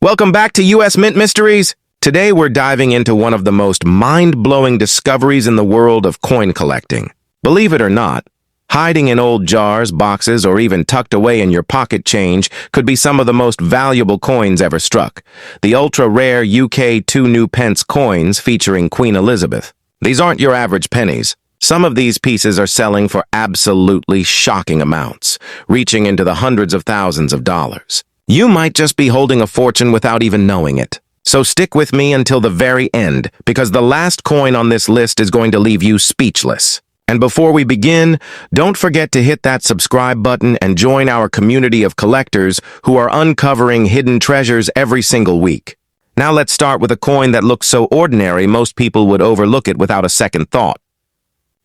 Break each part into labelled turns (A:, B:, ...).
A: Welcome back to US Mint Mysteries. Today we're diving into one of the most mind-blowing discoveries in the world of coin collecting. Believe it or not, hiding in old jars, boxes, or even tucked away in your pocket change could be some of the most valuable coins ever struck. The ultra-rare UK Two New Pence coins featuring Queen Elizabeth. These aren't your average pennies. Some of these pieces are selling for absolutely shocking amounts, reaching into the hundreds of thousands of dollars. You might just be holding a fortune without even knowing it. So stick with me until the very end, because the last coin on this list is going to leave you speechless. And before we begin, don't forget to hit that subscribe button and join our community of collectors who are uncovering hidden treasures every single week. Now let's start with a coin that looks so ordinary most people would overlook it without a second thought.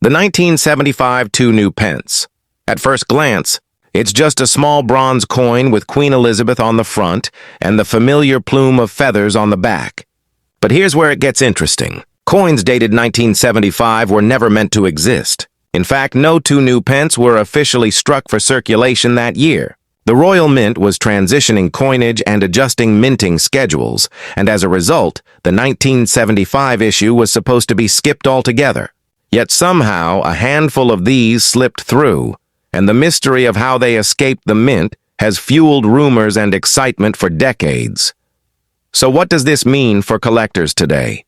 A: The 1975 Two New Pence. At first glance, it's just a small bronze coin with Queen Elizabeth on the front and the familiar plume of feathers on the back. But here's where it gets interesting. Coins dated 1975 were never meant to exist. In fact, no two new pence were officially struck for circulation that year. The Royal Mint was transitioning coinage and adjusting minting schedules, and as a result, the 1975 issue was supposed to be skipped altogether. Yet somehow, a handful of these slipped through, and the mystery of how they escaped the mint has fueled rumors and excitement for decades. So what does this mean for collectors today?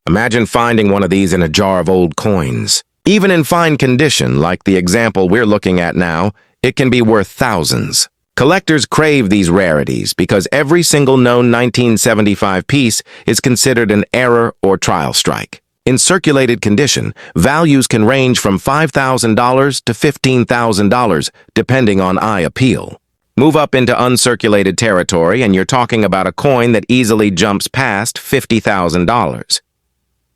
A: Imagine finding one of these in a jar of old coins. Even in fine condition, like the example we're looking at now, it can be worth thousands. Collectors crave these rarities because every single known 1975 piece is considered an error or trial strike. In circulated condition, values can range from $5,000 to $15,000, depending on eye appeal. Move up into uncirculated territory, and you're talking about a coin that easily jumps past $50,000.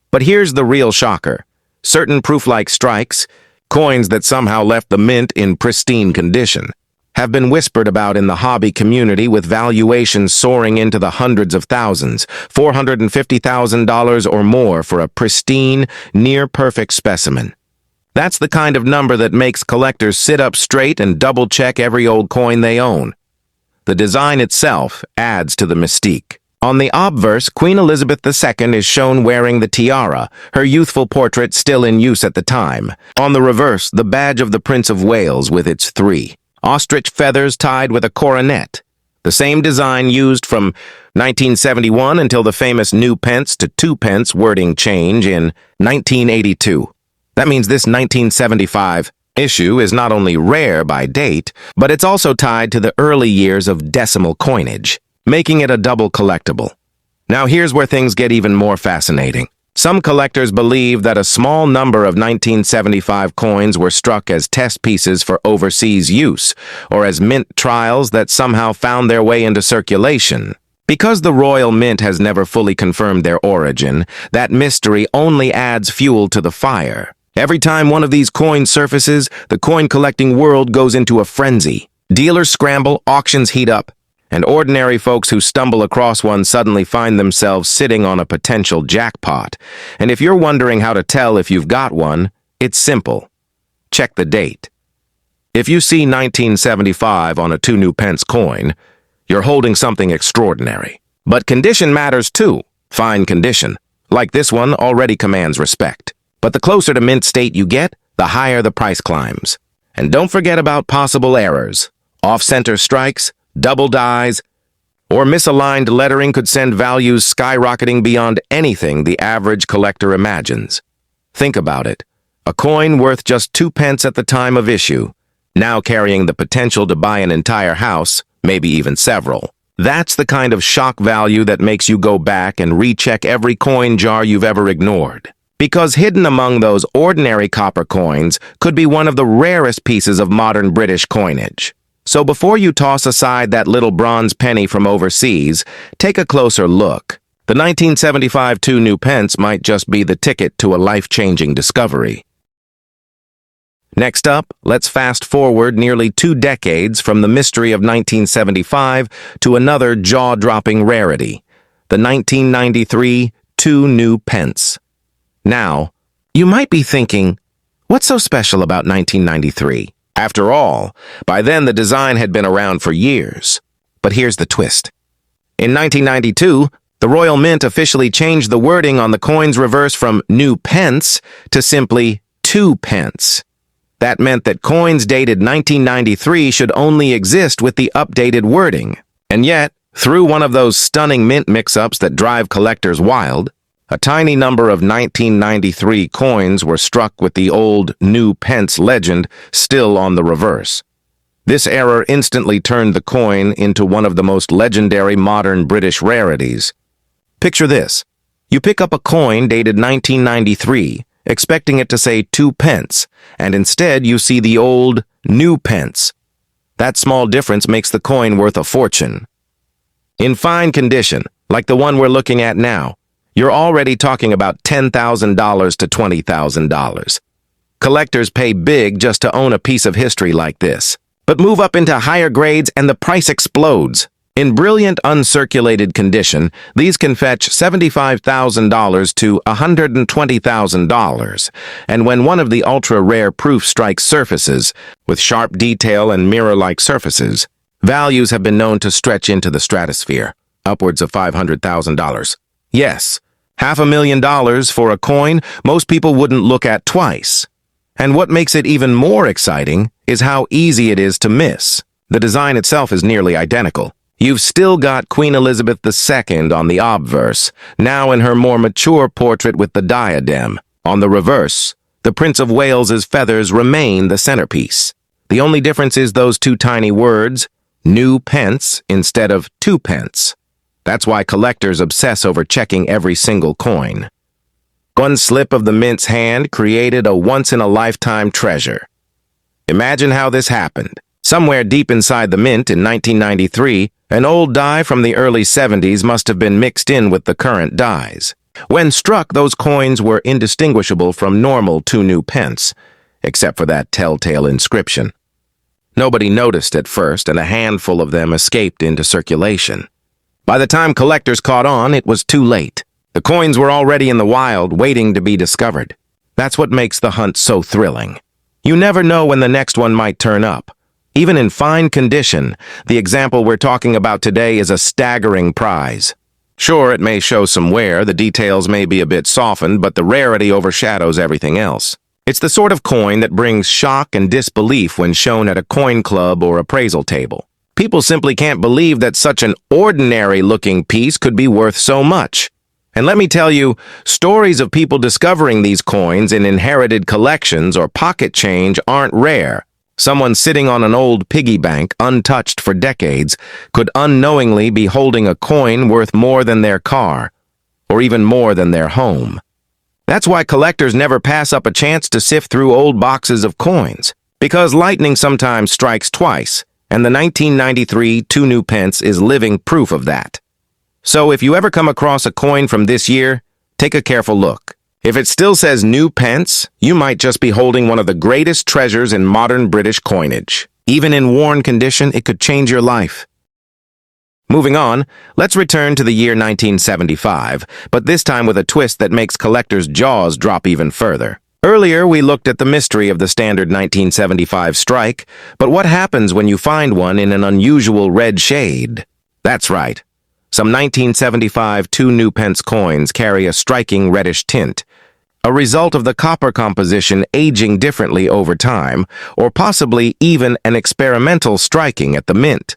A: But here's the real shocker. Certain proof-like strikes, coins that somehow left the mint in pristine condition, have been whispered about in the hobby community with valuations soaring into the hundreds of thousands, $450,000 or more for a pristine, near-perfect specimen. That's the kind of number that makes collectors sit up straight and double-check every old coin they own. The design itself adds to the mystique. On the obverse, Queen Elizabeth II is shown wearing the tiara, her youthful portrait still in use at the time. On the reverse, the badge of the Prince of Wales with its three ostrich feathers tied with a coronet. The same design used from 1971 until the famous new pence to two pence wording change in 1982. That means this 1975 issue is not only rare by date, but it's also tied to the early years of decimal coinage, making it a double collectible. Now here's where things get even more fascinating. Some collectors believe that a small number of 1975 coins were struck as test pieces for overseas use, or as mint trials that somehow found their way into circulation. Because the Royal Mint has never fully confirmed their origin, that mystery only adds fuel to the fire. Every time one of these coins surfaces, the coin collecting world goes into a frenzy. Dealers scramble, auctions heat up, and ordinary folks who stumble across one suddenly find themselves sitting on a potential jackpot. And if you're wondering how to tell if you've got one, it's simple. Check the date. If you see 1975 on a two new pence coin, you're holding something extraordinary. But condition matters too. Fine condition, like this one, already commands respect. But the closer to mint state you get, the higher the price climbs. And don't forget about possible errors. Off-center strikes, double dies, or misaligned lettering could send values skyrocketing beyond anything the average collector imagines. Think about it. A coin worth just 2 pence at the time of issue, now carrying the potential to buy an entire house, maybe even several. That's the kind of shock value that makes you go back and recheck every coin jar you've ever ignored. Because hidden among those ordinary copper coins could be one of the rarest pieces of modern British coinage. So before you toss aside that little bronze penny from overseas, take a closer look. The 1975 Two New Pence might just be the ticket to a life-changing discovery. Next up, let's fast forward nearly 2 decades from the mystery of 1975 to another jaw-dropping rarity, the 1993 Two New Pence. Now, you might be thinking, what's so special about 1993? After all, by then the design had been around for years. But here's the twist. In 1992, the Royal Mint officially changed the wording on the coin's reverse from new pence to simply 2 pence. That meant that coins dated 1993 should only exist with the updated wording. And yet, through one of those stunning mint mix-ups that drive collectors wild, a tiny number of 1993 coins were struck with the old new pence legend still on the reverse. This error instantly turned the coin into one of the most legendary modern British rarities. Picture this. You pick up a coin dated 1993, expecting it to say 2 pence, and instead you see the old new pence. That small difference makes the coin worth a fortune. In fine condition, like the one we're looking at now, you're already talking about $10,000 to $20,000. Collectors pay big just to own a piece of history like this. But move up into higher grades and the price explodes. In brilliant uncirculated condition, these can fetch $75,000 to $120,000. And when one of the ultra-rare proof strike surfaces, with sharp detail and mirror-like surfaces, values have been known to stretch into the stratosphere, upwards of $500,000. Yes, $500,000 for a coin most people wouldn't look at twice. And what makes it even more exciting is how easy it is to miss. The design itself is nearly identical. You've still got Queen Elizabeth II on the obverse, now in her more mature portrait with the diadem. On the reverse, the Prince of Wales's feathers remain the centerpiece. The only difference is those two tiny words, new pence instead of 2 pence. That's why collectors obsess over checking every single coin. One slip of the mint's hand created a once-in-a-lifetime treasure. Imagine how this happened. Somewhere deep inside the mint in 1993, an old die from the early 70s must have been mixed in with the current dies. When struck, those coins were indistinguishable from normal 2 new pence, except for that telltale inscription. Nobody noticed at first, and a handful of them escaped into circulation. By the time collectors caught on, it was too late. The coins were already in the wild, waiting to be discovered. That's what makes the hunt so thrilling. You never know when the next one might turn up. Even in fine condition, the example we're talking about today is a staggering prize. Sure, it may show some wear, the details may be a bit softened, but the rarity overshadows everything else. It's the sort of coin that brings shock and disbelief when shown at a coin club or appraisal table. People simply can't believe that such an ordinary-looking piece could be worth so much. And let me tell you, stories of people discovering these coins in inherited collections or pocket change aren't rare. Someone sitting on an old piggy bank, untouched for decades, could unknowingly be holding a coin worth more than their car, or even more than their home. That's why collectors never pass up a chance to sift through old boxes of coins, because lightning sometimes strikes twice, and the 1993 2 New Pence is living proof of that. So if you ever come across a coin from this year, take a careful look. If it still says new pence, you might just be holding one of the greatest treasures in modern British coinage. Even in worn condition, it could change your life. Moving on, let's return to the year 1975, but this time with a twist that makes collectors' jaws drop even further. Earlier, we looked at the mystery of the standard 1975 strike, but what happens when you find one in an unusual red shade? That's right. Some 1975 2 New Pence coins carry a striking reddish tint, a result of the copper composition aging differently over time, or possibly even an experimental striking at the mint.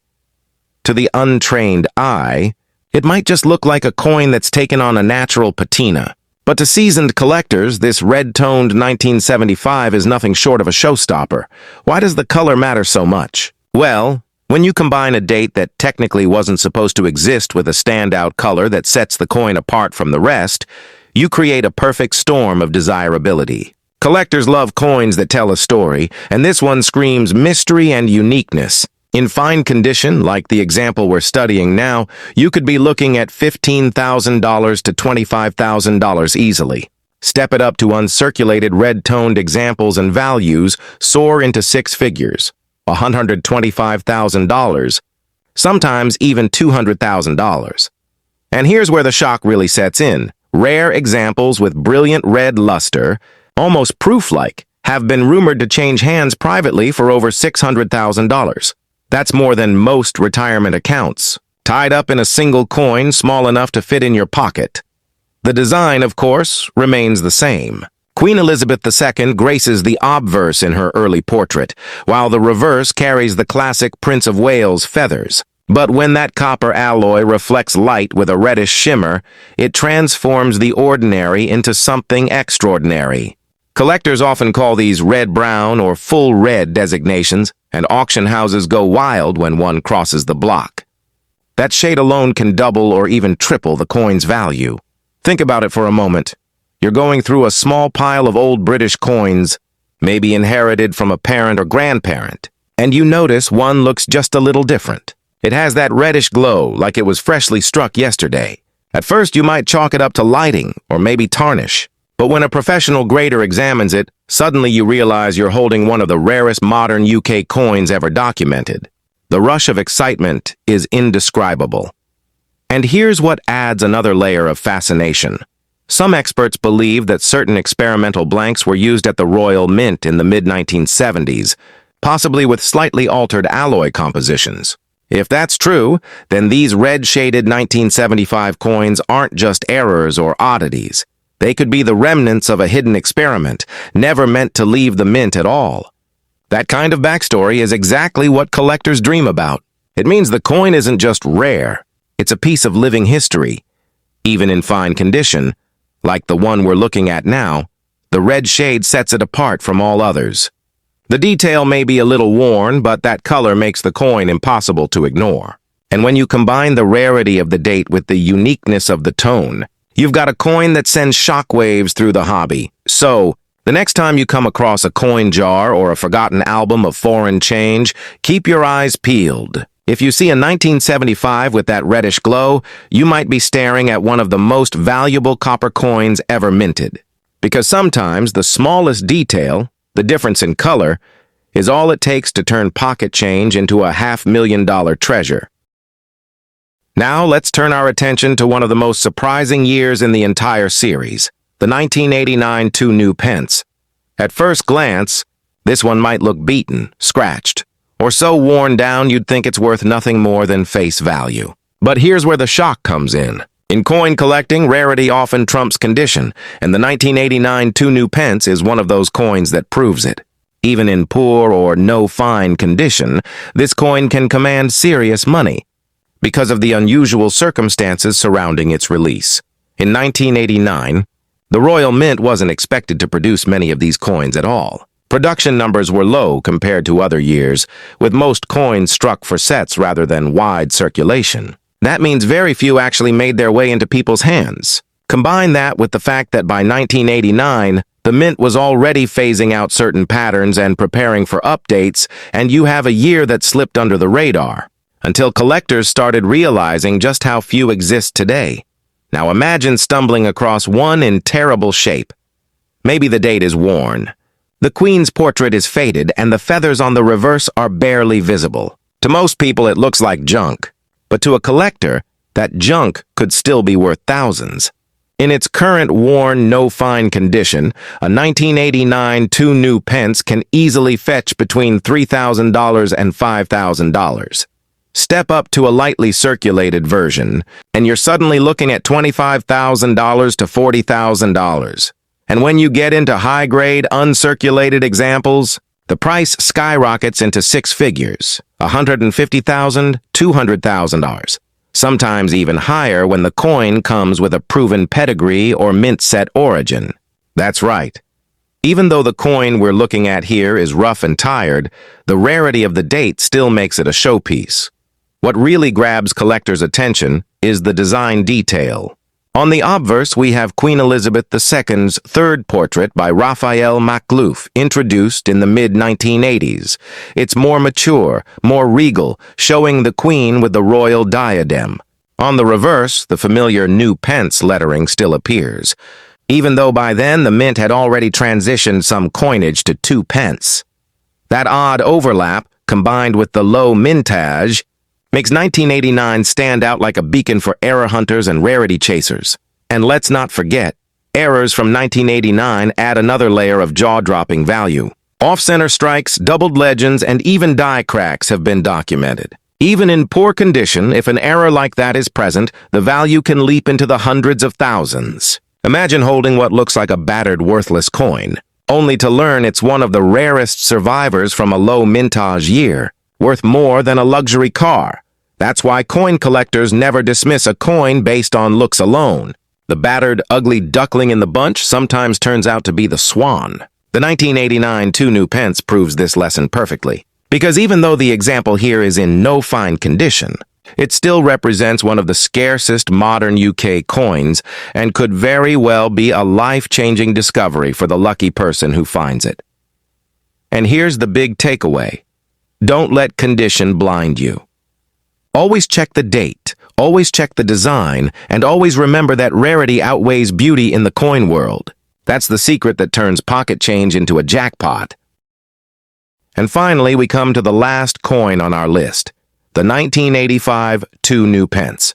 A: To the untrained eye, it might just look like a coin that's taken on a natural patina. But to seasoned collectors, this red-toned 1975 is nothing short of a showstopper. Why does the color matter so much? Well, when you combine a date that technically wasn't supposed to exist with a standout color that sets the coin apart from the rest, you create a perfect storm of desirability. Collectors love coins that tell a story, and this one screams mystery and uniqueness. In fine condition, like the example we're studying now, you could be looking at $15,000 to $25,000 easily. Step it up to uncirculated red-toned examples and values soar into 6 figures. $125,000, sometimes even $200,000. And here's where the shock really sets in. Rare examples with brilliant red luster, almost proof-like, have been rumored to change hands privately for over $600,000. That's more than most retirement accounts, tied up in a single coin small enough to fit in your pocket. The design, of course, remains the same. Queen Elizabeth II graces the obverse in her early portrait, while the reverse carries the classic Prince of Wales feathers. But when that copper alloy reflects light with a reddish shimmer, it transforms the ordinary into something extraordinary. Collectors often call these red-brown or full red designations, and auction houses go wild when one crosses the block. That shade alone can double or even triple the coin's value. Think about it for a moment. You're going through a small pile of old British coins, maybe inherited from a parent or grandparent, and you notice one looks just a little different. It has that reddish glow, like it was freshly struck yesterday. At first, you might chalk it up to lighting or maybe tarnish. But when a professional grader examines it, suddenly you realize you're holding one of the rarest modern UK coins ever documented. The rush of excitement is indescribable. And here's what adds another layer of fascination. Some experts believe that certain experimental blanks were used at the Royal Mint in the mid-1970s, possibly with slightly altered alloy compositions. If that's true, then these red-shaded 1975 coins aren't just errors or oddities. They could be the remnants of a hidden experiment, never meant to leave the mint at all. That kind of backstory is exactly what collectors dream about. It means the coin isn't just rare, it's a piece of living history. Even in fine condition, like the one we're looking at now, the red shade sets it apart from all others. The detail may be a little worn, but that color makes the coin impossible to ignore. And when you combine the rarity of the date with the uniqueness of the tone, you've got a coin that sends shockwaves through the hobby. So, the next time you come across a coin jar or a forgotten album of foreign change, keep your eyes peeled. If you see a 1975 with that reddish glow, you might be staring at one of the most valuable copper coins ever minted. Because sometimes the smallest detail, the difference in color, is all it takes to turn pocket change into a $500,000 treasure. Now let's turn our attention to one of the most surprising years in the entire series, the 1989 Two New Pence. At first glance, this one might look beaten, scratched, or so worn down you'd think it's worth nothing more than face value. But here's where the shock comes in. In coin collecting, rarity often trumps condition, and the 1989 Two New Pence is one of those coins that proves it. Even in poor or no fine condition, this coin can command serious money because of the unusual circumstances surrounding its release. In 1989, the Royal Mint wasn't expected to produce many of these coins at all. Production numbers were low compared to other years, with most coins struck for sets rather than wide circulation. That means very few actually made their way into people's hands. Combine that with the fact that by 1989, the Mint was already phasing out certain patterns and preparing for updates, and you have a year that slipped under the radar, until collectors started realizing just how few exist today. Now imagine stumbling across one in terrible shape. Maybe the date is worn. The Queen's portrait is faded, and the feathers on the reverse are barely visible. To most people, it looks like junk. But to a collector, that junk could still be worth thousands. In its current worn, no fine condition, a 1989 Two New Pence can easily fetch between $3,000 and $5,000. Step up to a lightly circulated version, and you're suddenly looking at $25,000 to $40,000. And when you get into high-grade, uncirculated examples, the price skyrockets into six figures, $150,000, $200,000. Sometimes even higher when the coin comes with a proven pedigree or mint set origin. That's right. Even though the coin we're looking at here is rough and tired, the rarity of the date still makes it a showpiece. What really grabs collectors' attention is the design detail. On the obverse, we have Queen Elizabeth II's third portrait by Raphael Makhlouf, introduced in the mid-1980s. It's more mature, more regal, showing the Queen with the royal diadem. On the reverse, the familiar New Pence lettering still appears, even though by then the mint had already transitioned some coinage to 2 pence. That odd overlap, combined with the low mintage, makes 1989 stand out like a beacon for error hunters and rarity chasers. And let's not forget, errors from 1989 add another layer of jaw-dropping value. Off-center strikes, doubled legends, and even die cracks have been documented. Even in poor condition, if an error like that is present, the value can leap into the hundreds of thousands. Imagine holding what looks like a battered, worthless coin, only to learn it's one of the rarest survivors from a low mintage year, worth more than a luxury car. That's why coin collectors never dismiss a coin based on looks alone. The battered, ugly duckling in the bunch sometimes turns out to be the swan. The 1989 Two New Pence proves this lesson perfectly, because even though the example here is in no fine condition, it still represents one of the scarcest modern UK coins and could very well be a life-changing discovery for the lucky person who finds it. And here's the big takeaway. Don't let condition blind you. Always check the date, always check the design, and always remember that rarity outweighs beauty in the coin world. That's the secret that turns pocket change into a jackpot. And finally, we come to the last coin on our list, the 1985 Two New Pence.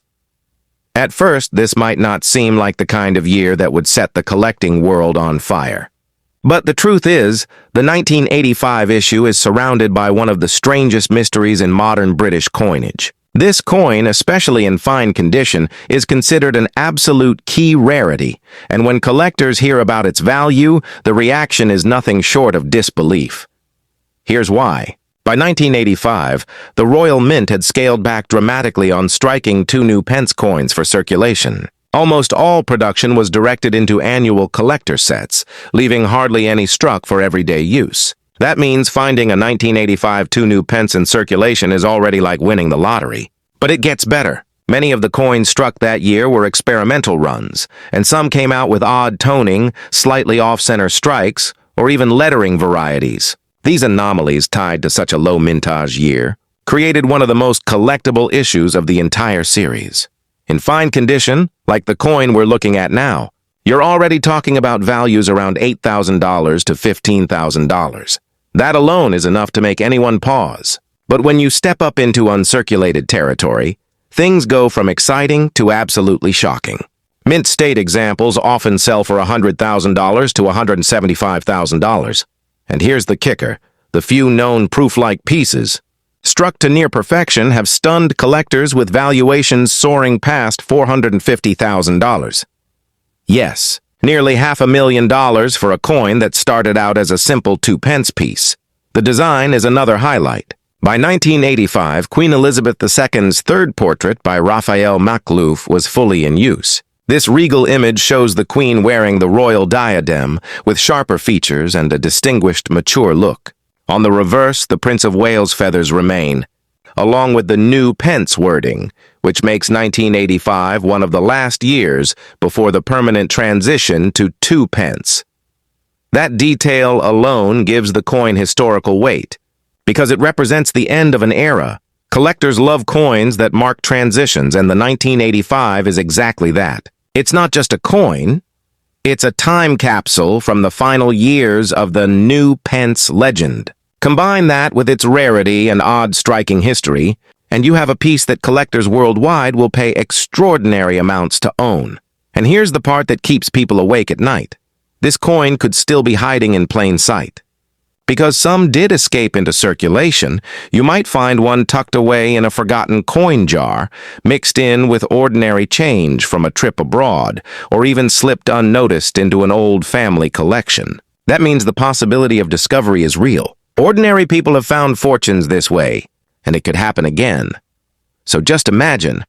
A: At first, this might not seem like the kind of year that would set the collecting world on fire. But the truth is, the 1985 issue is surrounded by one of the strangest mysteries in modern British coinage. This coin, especially in fine condition, is considered an absolute key rarity, and when collectors hear about its value, the reaction is nothing short of disbelief. Here's why. By 1985, the Royal Mint had scaled back dramatically on striking 2 new pence coins for circulation. Almost all production was directed into annual collector sets, leaving hardly any struck for everyday use. That means finding a 1985 2 new pence in circulation is already like winning the lottery. But it gets better. Many of the coins struck that year were experimental runs, and some came out with odd toning, slightly off-center strikes, or even lettering varieties. These anomalies tied to such a low mintage year created one of the most collectible issues of the entire series. In fine condition, like the coin we're looking at now, you're already talking about values around $8,000 to $15,000. That alone is enough to make anyone pause. But when you step up into uncirculated territory, things go from exciting to absolutely shocking. Mint state examples often sell for $100,000 to $175,000. And here's the kicker, the few known proof-like pieces, struck to near perfection, have stunned collectors with valuations soaring past $450,000. Yes, nearly $500,000 for a coin that started out as a simple 2-pence piece. The design is another highlight. By 1985, Queen Elizabeth II's third portrait by Raphael Maklouf was fully in use. This regal image shows the Queen wearing the royal diadem with sharper features and a distinguished, mature look. On the reverse, the Prince of Wales feathers remain, along with the new pence wording, which makes 1985 one of the last years before the permanent transition to 2 pence. That detail alone gives the coin historical weight, because it represents the end of an era. Collectors love coins that mark transitions, and the 1985 is exactly that. It's not just a coin, it's a time capsule from the final years of the new pence legend. Combine that with its rarity and odd striking history, and you have a piece that collectors worldwide will pay extraordinary amounts to own. And here's the part that keeps people awake at night. This coin could still be hiding in plain sight. Because some did escape into circulation, you might find one tucked away in a forgotten coin jar, mixed in with ordinary change from a trip abroad, or even slipped unnoticed into an old family collection. That means the possibility of discovery is real. Ordinary people have found fortunes this way, and it could happen again. So just imagine,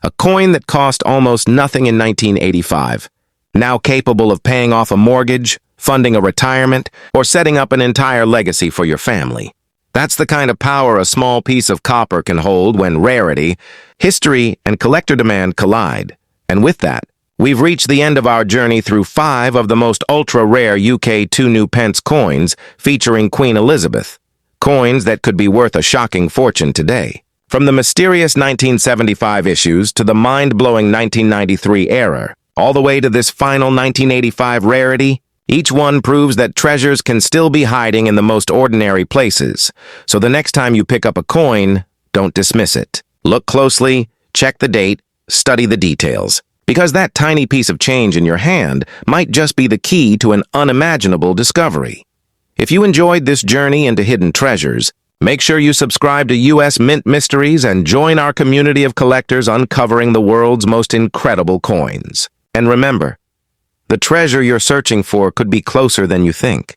A: a coin that cost almost nothing in 1985, now capable of paying off a mortgage, funding a retirement, or setting up an entire legacy for your family. That's the kind of power a small piece of copper can hold when rarity, history, and collector demand collide. And with that, we've reached the end of our journey through 5 of the most ultra-rare UK 2 new pence coins featuring Queen Elizabeth, coins that could be worth a shocking fortune today. From the mysterious 1975 issues to the mind-blowing 1993 era, all the way to this final 1985 rarity, each one proves that treasures can still be hiding in the most ordinary places. So the next time you pick up a coin, don't dismiss it. Look closely, check the date, study the details. Because that tiny piece of change in your hand might just be the key to an unimaginable discovery. If you enjoyed this journey into hidden treasures, Make sure you subscribe to US Mint Mysteries and join our community of collectors uncovering the world's most incredible coins. And remember, the treasure you're searching for could be closer than you think.